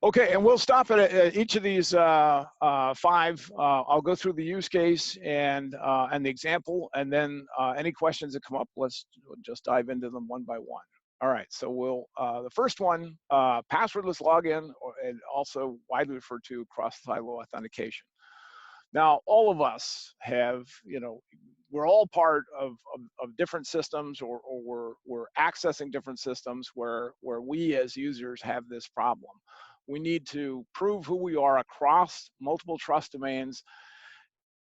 Okay, and we'll stop at each of these five. I'll go through the use case and the example, and then any questions that come up, let's just dive into them one by one. All right, so we'll the first one, passwordless login, and also widely referred to cross-silo authentication. Now, all of us have, we're all part of different systems, or we're accessing different systems where we as users have this problem. We need to prove who we are across multiple trust domains.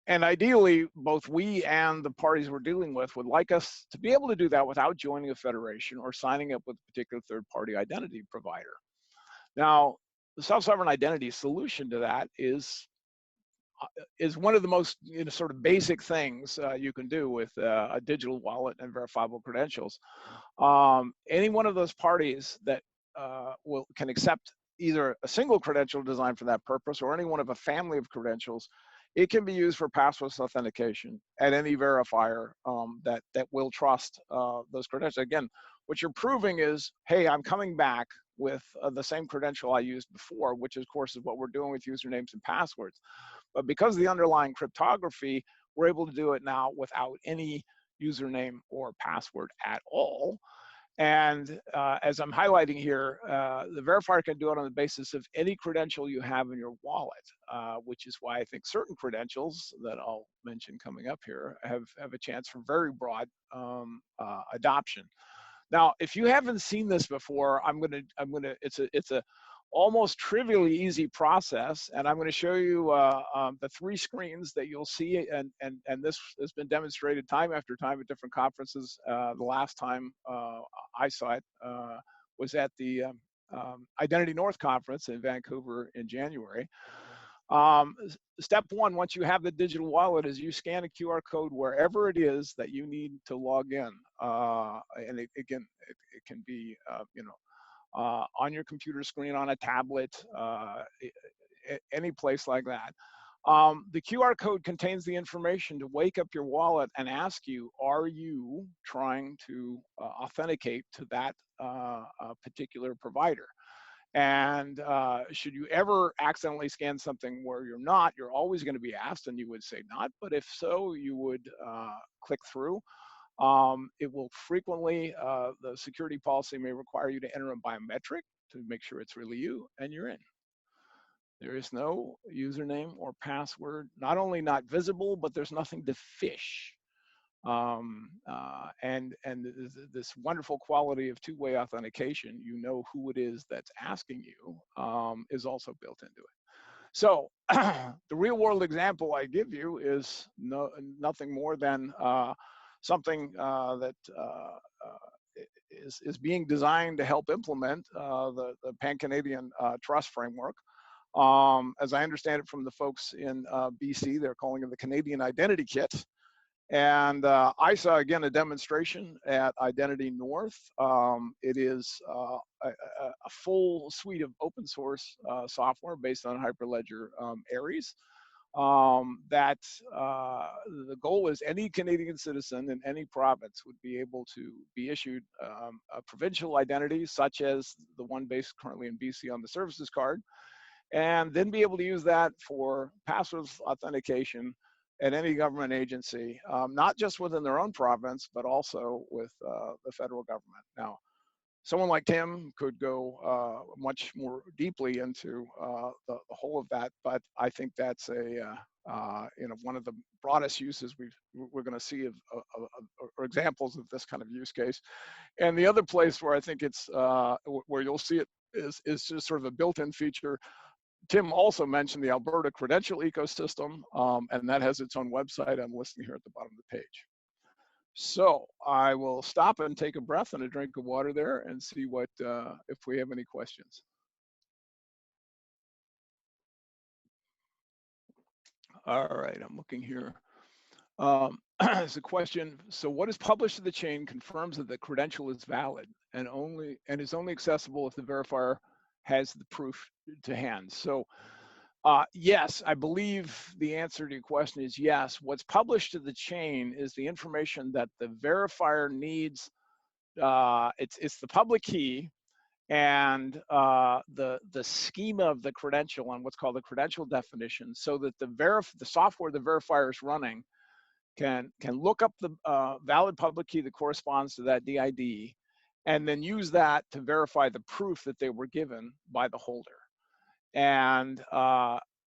And ideally, both we and the parties we're dealing with would like us to be able to do that without joining a federation or signing up with a particular third-party identity provider. Now, the self-sovereign identity solution to that is one of the most sort of basic things you can do with a digital wallet and verifiable credentials. Any one of those parties that can accept either a single credential designed for that purpose or any one of a family of credentials, it can be used for passwordless authentication at any verifier that will trust those credentials. Again, what you're proving is, hey, I'm coming back with the same credential I used before, which of course is what we're doing with usernames and passwords. But because of the underlying cryptography, we're able to do it now without any username or password at all. And as I'm highlighting here, the verifier can do it on the basis of any credential you have in your wallet, which is why I think certain credentials that I'll mention coming up here have a chance for very broad adoption. Now, if you haven't seen this before, it's a almost trivially easy process, and I'm going to show you the three screens that you'll see, and this has been demonstrated time after time at different conferences. The last time I saw it was at the Identity North conference in Vancouver in January. Step one, once you have the digital wallet, is you scan a QR code wherever it is that you need to log in, and it can be on your computer screen, on a tablet, any place like that. The QR code contains the information to wake up your wallet and ask you, are you trying to authenticate to that particular provider? And should you ever accidentally scan something where you're not, you're always going to be asked, and you would say not. But if so, you would click through. It will frequently, the security policy may require you to enter a biometric to make sure it's really you, and you're in. There is no username or password, not only not visible, but there's nothing to phish. And this wonderful quality of two-way authentication, you know who it is that's asking you, is also built into it. So the real-world example I give you is nothing more than something that is being designed to help implement the Pan-Canadian Trust Framework. As I understand it from the folks in BC, they're calling it the Canadian Identity Kit. And I saw, again, a demonstration at Identity North. It is a full suite of open source software based on Hyperledger Aries. That the goal is any Canadian citizen in any province would be able to be issued a provincial identity, such as the one based currently in BC on the services card, and then be able to use that for passwordless authentication at any government agency, not just within their own province, but also with the federal government. Now, someone like Tim could go much more deeply into the whole of that, but I think that's one of the broadest uses we're going to see or examples of this kind of use case. And the other place where I think it's where you'll see it is just sort of a built-in feature. Tim also mentioned the Alberta credential ecosystem, and that has its own website. I'm listing here at the bottom of the page. So I will stop and take a breath and a drink of water there and see what if we have any questions. All right, I'm looking here. There's a question. So what is published to the chain confirms that the credential is valid and is only accessible if the verifier has the proof to hand. So yes, I believe the answer to your question is yes. What's published to the chain is the information that the verifier needs. It's the public key, and the schema of the credential and what's called the credential definition, so that the software the verifier is running can look up the valid public key that corresponds to that DID, and then use that to verify the proof that they were given by the holder. And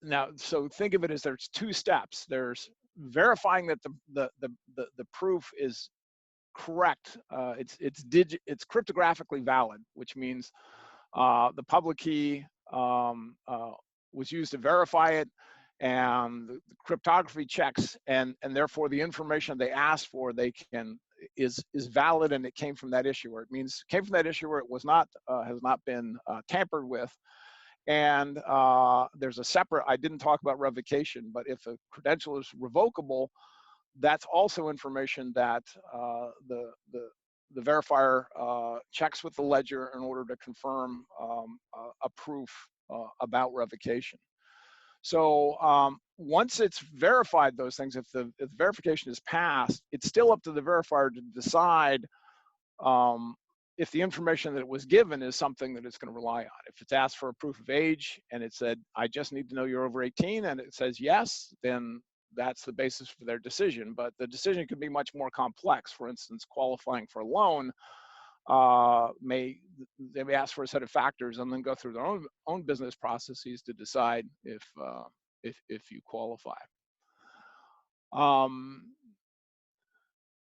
now, so think of it as there's two steps. There's verifying that the proof is correct. It's cryptographically valid, which means the public key was used to verify it, and the cryptography checks, and therefore the information they asked for is valid, and it came from that issuer. It means it came from that issuer. It was not has not been tampered with. And there's a separate, I didn't talk about revocation, but if a credential is revocable, that's also information that the verifier checks with the ledger in order to confirm a proof about revocation. So once it's verified those things, if the verification is passed, it's still up to the verifier to decide if the information that was given is something that it's going to rely on. If it's asked for a proof of age and it said, I just need to know you're over 18, and it says yes, then that's the basis for their decision. But the decision could be much more complex. For instance, qualifying for a loan, they may ask for a set of factors and then go through their own business processes to decide if you qualify.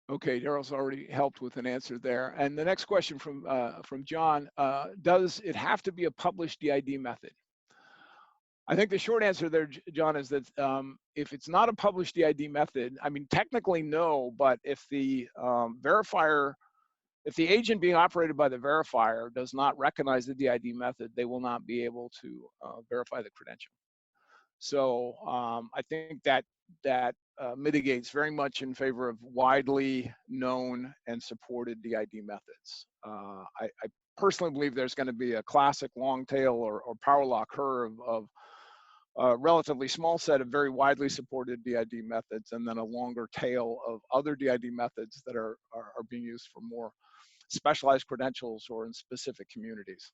Okay, Daryl's already helped with an answer there. And the next question from John, does it have to be a published DID method? I think the short answer there, John, is that if it's not a published DID method, I mean, technically no, but if the verifier, if the agent being operated by the verifier does not recognize the DID method, they will not be able to verify the credential. So I think that mitigates very much in favor of widely known and supported DID methods. I personally believe there's going to be a classic long tail or power law curve of a relatively small set of very widely supported DID methods, and then a longer tail of other DID methods that are being used for more specialized credentials or in specific communities.